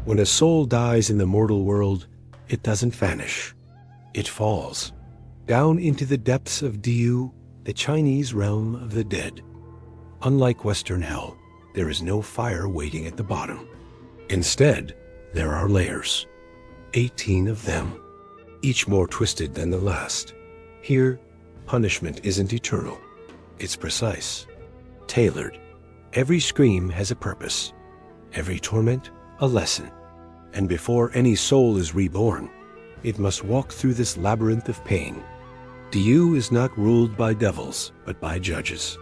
When a soul dies in the mortal world, it doesn't vanish. It falls down into the depths of Diyu, the Chinese realm of the dead. Unlike Western hell, there is no fire waiting at the bottom. Instead, there are layers, 18 of them, each more twisted than the last. Here, punishment isn't eternal. It's precise, tailored. Every scream has a purpose, every torment a lesson. And before any soul is reborn, it must walk through this labyrinth of pain. Diyu is not ruled by devils, but by judges.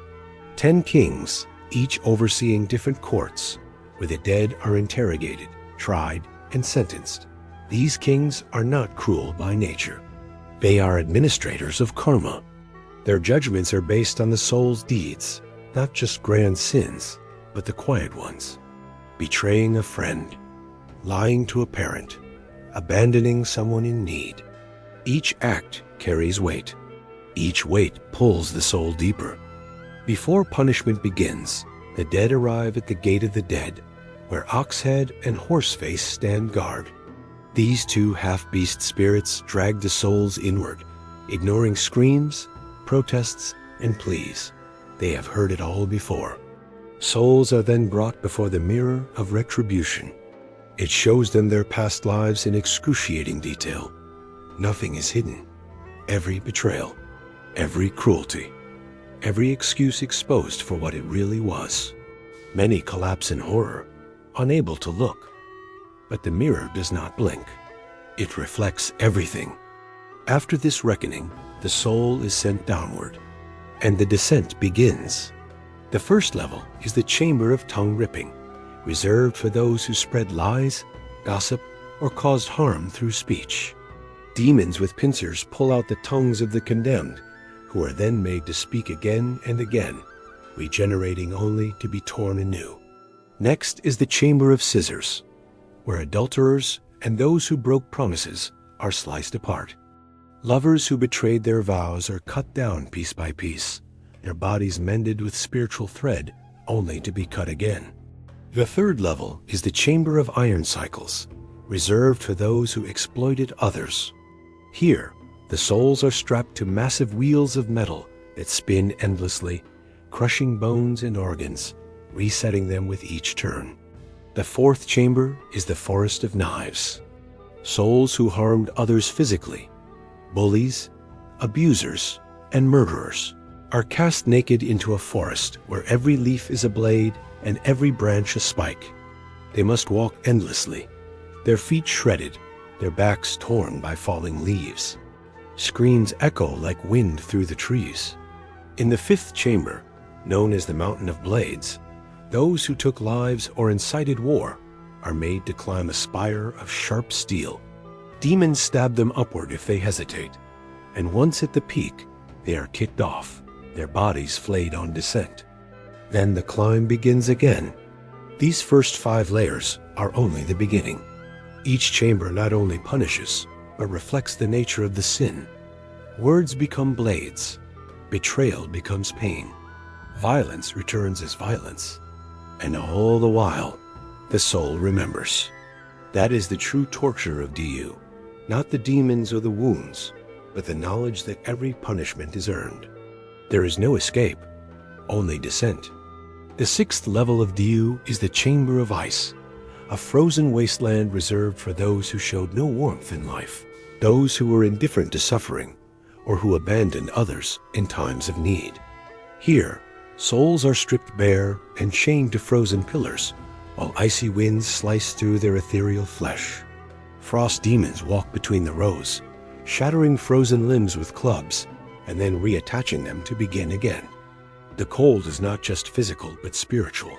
10 kings, each overseeing different courts, where the dead are interrogated, tried, and sentenced. These kings are not cruel by nature. They are administrators of karma. Their judgments are based on the soul's deeds, not just grand sins, but the quiet ones. Betraying a friend, lying to a parent, abandoning someone in need. Each act carries weight. Each weight pulls the soul deeper. Before punishment begins, the dead arrive at the gate of the dead, where Oxhead and Horseface stand guard. These two half-beast spirits drag the souls inward, ignoring screams, protests, and pleas. They have heard it all before. Souls are then brought before the mirror of retribution. It shows them their past lives in excruciating detail. Nothing is hidden. Every betrayal, every cruelty, every excuse exposed for what it really was. Many collapse in horror, unable to look. But the mirror does not blink. It reflects everything. After this reckoning, the soul is sent downward, and the descent begins. The first level is the chamber of tongue ripping, reserved for those who spread lies, gossip, or caused harm through speech. Demons with pincers pull out the tongues of the condemned, who are then made to speak again and again, regenerating only to be torn anew. Next is the chamber of scissors, where adulterers and those who broke promises are sliced apart. Lovers who betrayed their vows are cut down piece by piece, their bodies mended with spiritual thread, only to be cut again. The third level is the chamber of iron cycles, reserved for those who exploited others. Here, the souls are strapped to massive wheels of metal that spin endlessly, crushing bones and organs, resetting them with each turn. The fourth chamber is the forest of knives. Souls who harmed others physically, bullies, abusers, and murderers, are cast naked into a forest where every leaf is a blade and every branch a spike. They must walk endlessly, their feet shredded, their backs torn by falling leaves. Screams echo like wind through the trees. In the fifth chamber, known as the Mountain of Blades, those who took lives or incited war are made to climb a spire of sharp steel. Demons stab them upward if they hesitate, and once at the peak, they are kicked off, their bodies flayed on descent. Then the climb begins again. These first 5 layers are only the beginning. Each chamber not only punishes, but reflects the nature of the sin. Words become blades. Betrayal becomes pain. Violence returns as violence. And all the while, the soul remembers. That is the true torture of Diyu. Not the demons or the wounds, but the knowledge that every punishment is earned. There is no escape, only descent. The 6th level of Diyu is the Chamber of Ice, a frozen wasteland reserved for those who showed no warmth in life, those who were indifferent to suffering, or who abandoned others in times of need. Here, souls are stripped bare and chained to frozen pillars, while icy winds slice through their ethereal flesh. Frost demons walk between the rows, shattering frozen limbs with clubs, and then reattaching them to begin again. The cold is not just physical, but spiritual,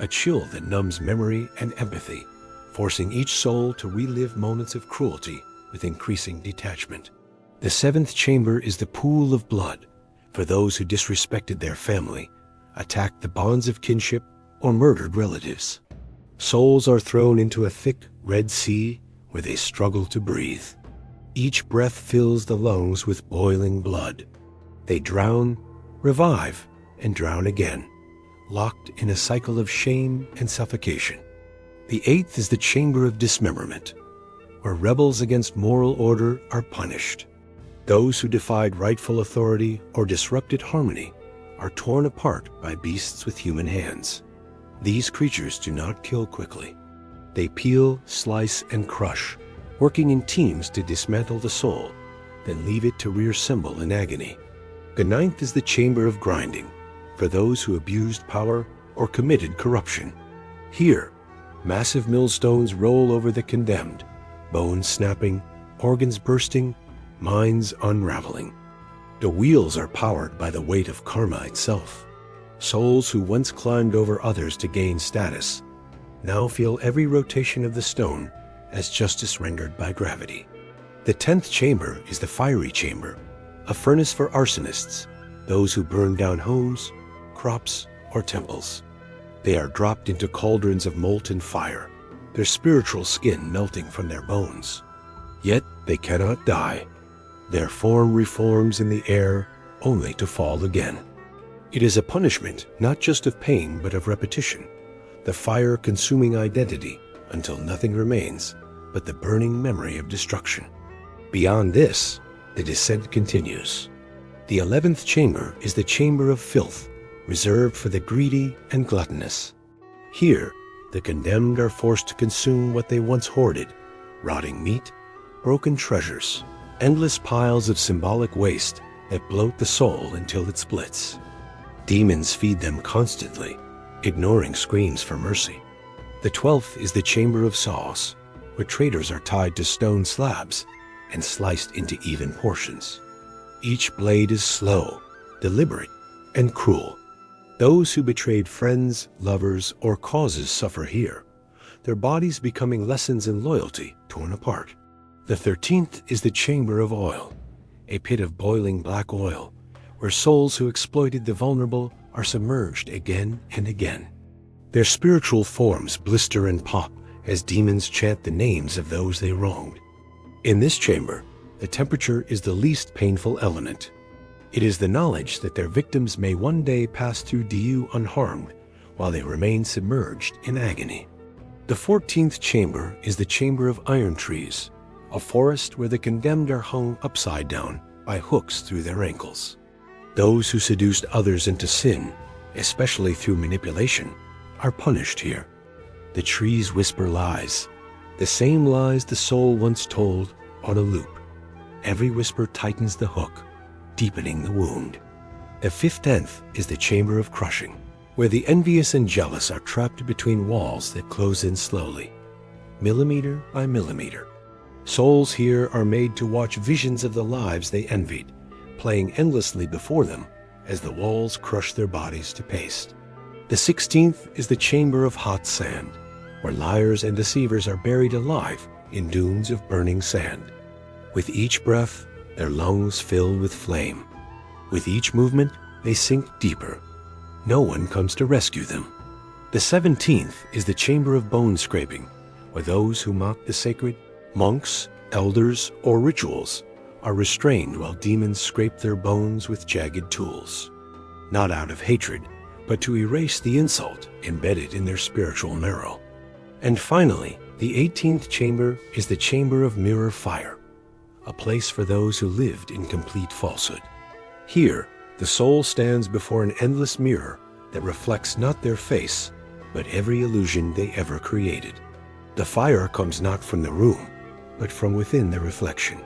a chill that numbs memory and empathy, forcing each soul to relive moments of cruelty with increasing detachment. The 7th chamber is the pool of blood, for those who disrespected their family, attacked the bonds of kinship, or murdered relatives. Souls are thrown into a thick, red sea where they struggle to breathe. Each breath fills the lungs with boiling blood. They drown, revive, and drown again, locked in a cycle of shame and suffocation. The 8th is the chamber of dismemberment, where rebels against moral order are punished. Those who defied rightful authority or disrupted harmony are torn apart by beasts with human hands. These creatures do not kill quickly. They peel, slice, and crush, working in teams to dismantle the soul, then leave it to reassemble in agony. The 9th is the chamber of grinding, for those who abused power or committed corruption. Here, massive millstones roll over the condemned, bones snapping, organs bursting, minds unraveling. The wheels are powered by the weight of karma itself. Souls who once climbed over others to gain status now feel every rotation of the stone as justice rendered by gravity. The 10th chamber is the fiery chamber, a furnace for arsonists, those who burn down homes, crops, or temples. They are dropped into cauldrons of molten fire, their spiritual skin melting from their bones. Yet they cannot die. Their form reforms in the air, only to fall again. It is a punishment not just of pain but of repetition, the fire consuming identity until nothing remains but the burning memory of destruction. Beyond this, the descent continues. The 11th chamber is the chamber of filth, reserved for the greedy and gluttonous. Here, the condemned are forced to consume what they once hoarded: rotting meat, broken treasures, endless piles of symbolic waste that bloat the soul until it splits. Demons feed them constantly, ignoring screams for mercy. The 12th is the chamber of saws, where traitors are tied to stone slabs and sliced into even portions. Each blade is slow, deliberate, and cruel. Those who betrayed friends, lovers, or causes suffer here, their bodies becoming lessons in loyalty torn apart. The 13th is the chamber of oil, a pit of boiling black oil, where souls who exploited the vulnerable are submerged again and again. Their spiritual forms blister and pop as demons chant the names of those they wronged. In this chamber, the temperature is the least painful element. It is the knowledge that their victims may one day pass through Diyu unharmed while they remain submerged in agony. The 14th chamber is the chamber of iron trees, a forest where the condemned are hung upside down by hooks through their ankles. Those who seduced others into sin, especially through manipulation, are punished here. The trees whisper lies, the same lies the soul once told, on a loop. Every whisper tightens the hook, deepening the wound. The 15th is the chamber of crushing, where the envious and jealous are trapped between walls that close in slowly, millimeter by millimeter. Souls here are made to watch visions of the lives they envied, playing endlessly before them as the walls crush their bodies to paste. The 16th is the chamber of hot sand, where liars and deceivers are buried alive in dunes of burning sand. With each breath, their lungs fill with flame. With each movement, they sink deeper. No one comes to rescue them. The 17th is the chamber of bone scraping, where those who mock the sacred, monks, elders, or rituals, are restrained while demons scrape their bones with jagged tools. Not out of hatred, but to erase the insult embedded in their spiritual marrow. And finally, the 18th chamber is the chamber of mirror fire, a place for those who lived in complete falsehood. Here, the soul stands before an endless mirror that reflects not their face, but every illusion they ever created. The fire comes not from the room, but from within the reflection.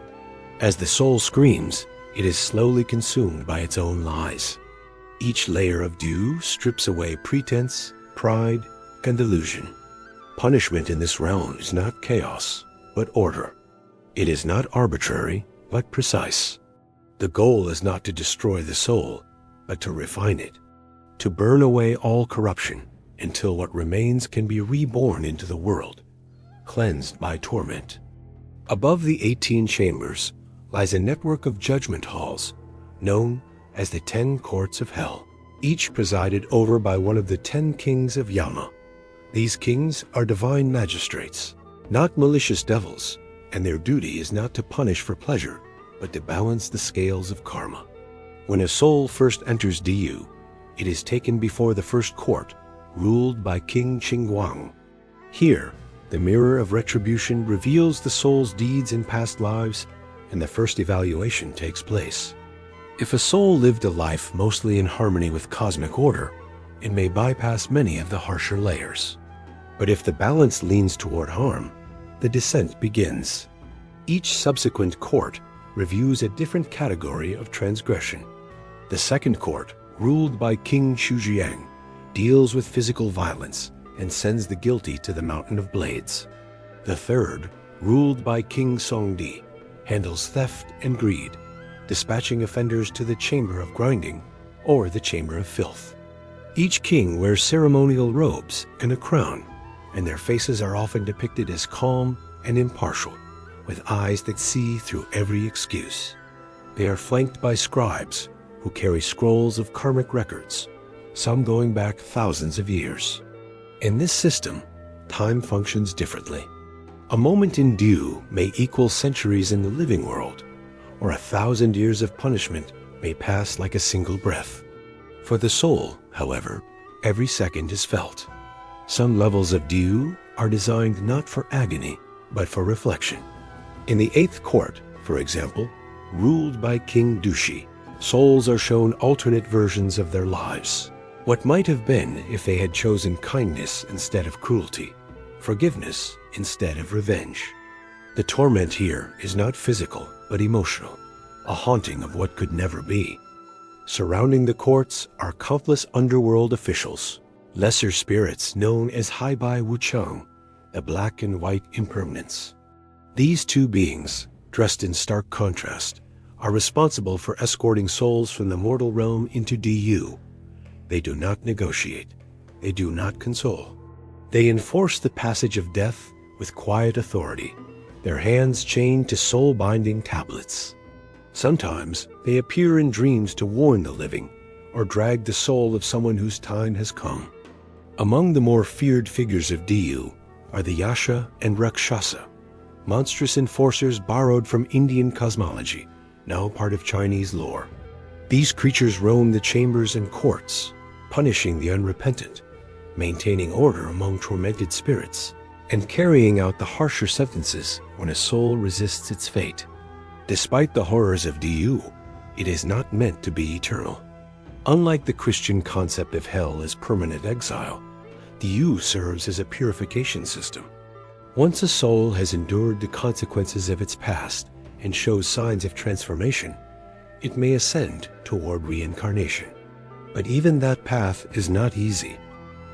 As the soul screams, it is slowly consumed by its own lies. Each layer of dew strips away pretense, pride, and illusion. Punishment in this realm is not chaos, but order. It is not arbitrary, but precise. The goal is not to destroy the soul, but to refine it, to burn away all corruption until what remains can be reborn into the world, cleansed by torment. Above the 18 chambers lies a network of judgment halls, known as the 10 courts of hell, each presided over by one of the 10 kings of Yama. These kings are divine magistrates, not malicious devils, and their duty is not to punish for pleasure, but to balance the scales of karma. When a soul first enters Diyu, it is taken before the first court, ruled by King Qingguang. Here, The mirror of retribution reveals the soul's deeds in past lives, and the first evaluation takes place. If a soul lived a life mostly in harmony with cosmic order, it may bypass many of the harsher layers. But if the balance leans toward harm, the descent begins. Each subsequent court reviews a different category of transgression. The second court, ruled by King Shujiang, deals with physical violence and sends the guilty to the Mountain of Blades. The third, ruled by King Songdi, handles theft and greed, dispatching offenders to the Chamber of Grinding or the Chamber of Filth. Each king wears ceremonial robes and a crown, and their faces are often depicted as calm and impartial, with eyes that see through every excuse. They are flanked by scribes who carry scrolls of karmic records, some going back thousands of years. In this system, time functions differently. A moment in Diyu may equal centuries in the living world, or 1,000 years of punishment may pass like a single breath. For the soul, however, every second is felt. Some levels of Diyu are designed not for agony, but for reflection. In the 8th court, for example, ruled by King Dushi, souls are shown alternate versions of their lives. What might have been if they had chosen kindness instead of cruelty, forgiveness instead of revenge. The torment here is not physical, but emotional, a haunting of what could never be. Surrounding the courts are countless underworld officials, lesser spirits known as Haibai Wuchang, the black and white impermanents. These two beings, dressed in stark contrast, are responsible for escorting souls from the mortal realm into Diyu. They do not negotiate. They do not console. They enforce the passage of death with quiet authority, their hands chained to soul-binding tablets. Sometimes they appear in dreams to warn the living or drag the soul of someone whose time has come. Among the more feared figures of Diyu are the Yasha and Rakshasa, monstrous enforcers borrowed from Indian cosmology, now part of Chinese lore. These creatures roam the chambers and courts, punishing the unrepentant, maintaining order among tormented spirits, and carrying out the harsher sentences when a soul resists its fate. Despite the horrors of Diyu, it is not meant to be eternal. Unlike the Christian concept of hell as permanent exile, Diyu serves as a purification system. Once a soul has endured the consequences of its past and shows signs of transformation, it may ascend toward reincarnation. But even that path is not easy.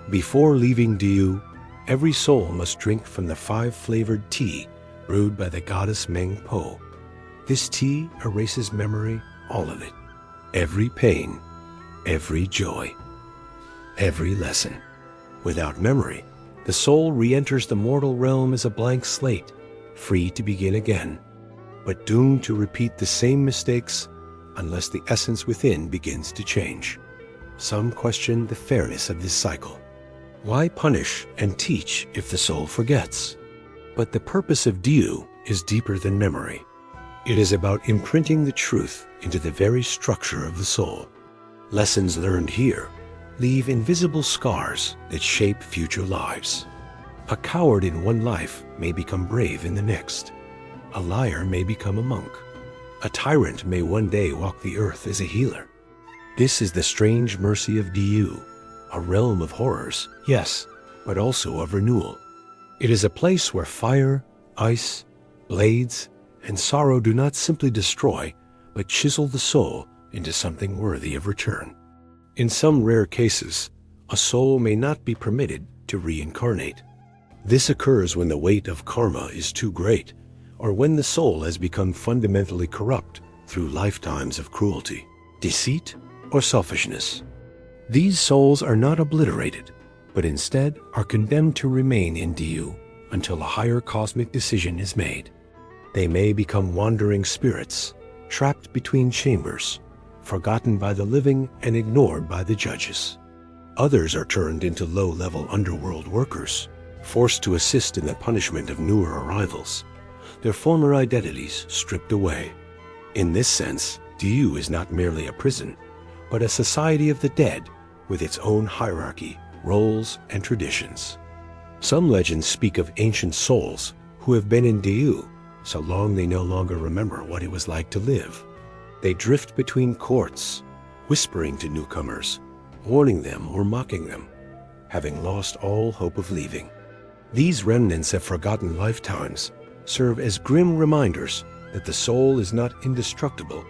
Before leaving Diyu, every soul must drink from the 5-flavored tea brewed by the goddess Meng Po. This tea erases memory, all of it. Every pain, every joy, every lesson. Without memory, the soul re-enters the mortal realm as a blank slate, free to begin again, but doomed to repeat the same mistakes unless the essence within begins to change. Some question the fairness of this cycle. Why punish and teach if the soul forgets? But the purpose of Diyu is deeper than memory. It is about imprinting the truth into the very structure of the soul. Lessons learned here leave invisible scars that shape future lives. A coward in one life may become brave in the next. A liar may become a monk. A tyrant may one day walk the earth as a healer. This is the strange mercy of Diyu, a realm of horrors, yes, but also of renewal. It is a place where fire, ice, blades, and sorrow do not simply destroy, but chisel the soul into something worthy of return. In some rare cases, a soul may not be permitted to reincarnate. This occurs when the weight of karma is too great, or when the soul has become fundamentally corrupt through lifetimes of cruelty, deceit, or selfishness. These souls are not obliterated, but instead are condemned to remain in Diyu until a higher cosmic decision is made. They may become wandering spirits, trapped between chambers, forgotten by the living and ignored by the judges. Others are turned into low-level underworld workers, forced to assist in the punishment of newer arrivals, their former identities stripped away. In this sense, Diyu is not merely a prison, but a society of the dead with its own hierarchy, roles, and traditions. Some legends speak of ancient souls who have been in Diyu so long they no longer remember what it was like to live. They drift between courts, whispering to newcomers, warning them or mocking them, having lost all hope of leaving. These remnants of forgotten lifetimes serve as grim reminders that the soul is not indestructible,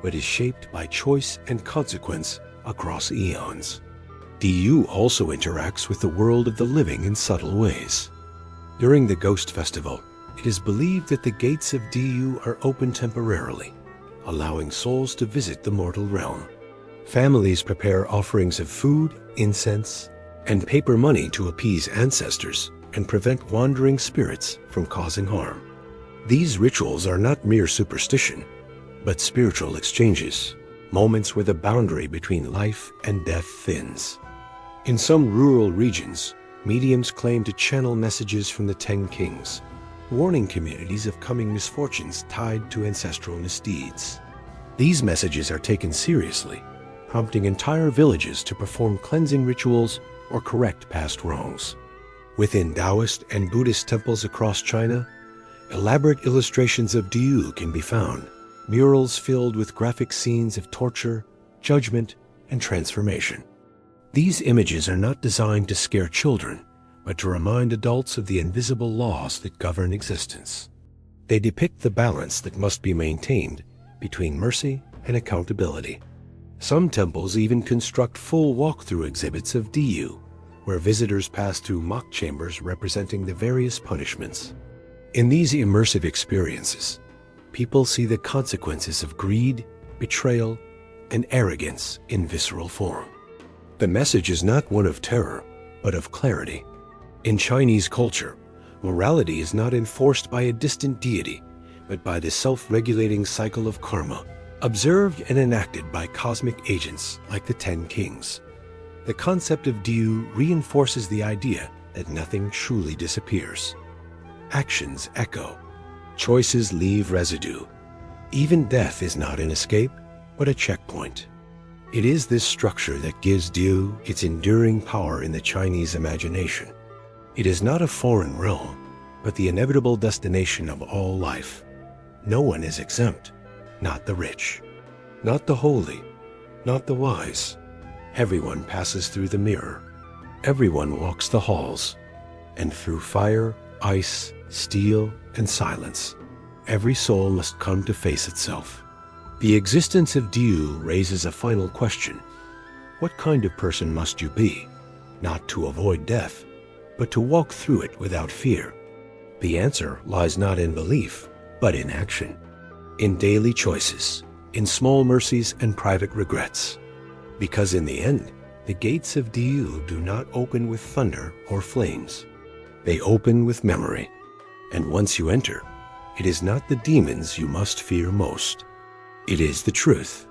but is shaped by choice and consequence across eons. Diyu also interacts with the world of the living in subtle ways. During the Ghost Festival, it is believed that the gates of Diyu are open temporarily, allowing souls to visit the mortal realm. Families prepare offerings of food, incense, and paper money to appease ancestors and prevent wandering spirits from causing harm. These rituals are not mere superstition, but spiritual exchanges, moments where the boundary between life and death thins. In some rural regions, mediums claim to channel messages from the 10 kings, warning communities of coming misfortunes tied to ancestral misdeeds. These messages are taken seriously, prompting entire villages to perform cleansing rituals or correct past wrongs. Within Taoist and Buddhist temples across China, elaborate illustrations of Diyu can be found, murals filled with graphic scenes of torture, judgment, and transformation. These images are not designed to scare children, but to remind adults of the invisible laws that govern existence. They depict the balance that must be maintained between mercy and accountability. Some temples even construct full walkthrough exhibits of Diyu, where visitors pass through mock chambers representing the various punishments. In these immersive experiences, people see the consequences of greed, betrayal, and arrogance in visceral form. The message is not one of terror, but of clarity. In Chinese culture, morality is not enforced by a distant deity, but by the self-regulating cycle of karma, observed and enacted by cosmic agents like the 10 kings. The concept of Diyu reinforces the idea that nothing truly disappears. Actions echo. Choices leave residue. Even death is not an escape, but a checkpoint. It is this structure that gives Diyu its enduring power in the Chinese imagination. It is not a foreign realm, but the inevitable destination of all life. No one is exempt, not the rich, not the holy, not the wise. Everyone passes through the mirror. Everyone walks the halls. And through fire, ice, steel, and silence, every soul must come to face itself. The existence of Diyu raises a final question. What kind of person must you be, not to avoid death, but to walk through it without fear? The answer lies not in belief, but in action, in daily choices, in small mercies and private regrets. Because in the end, the gates of Diyu do not open with thunder or flames. They open with memory. And once you enter, it is not the demons you must fear most. It is the truth.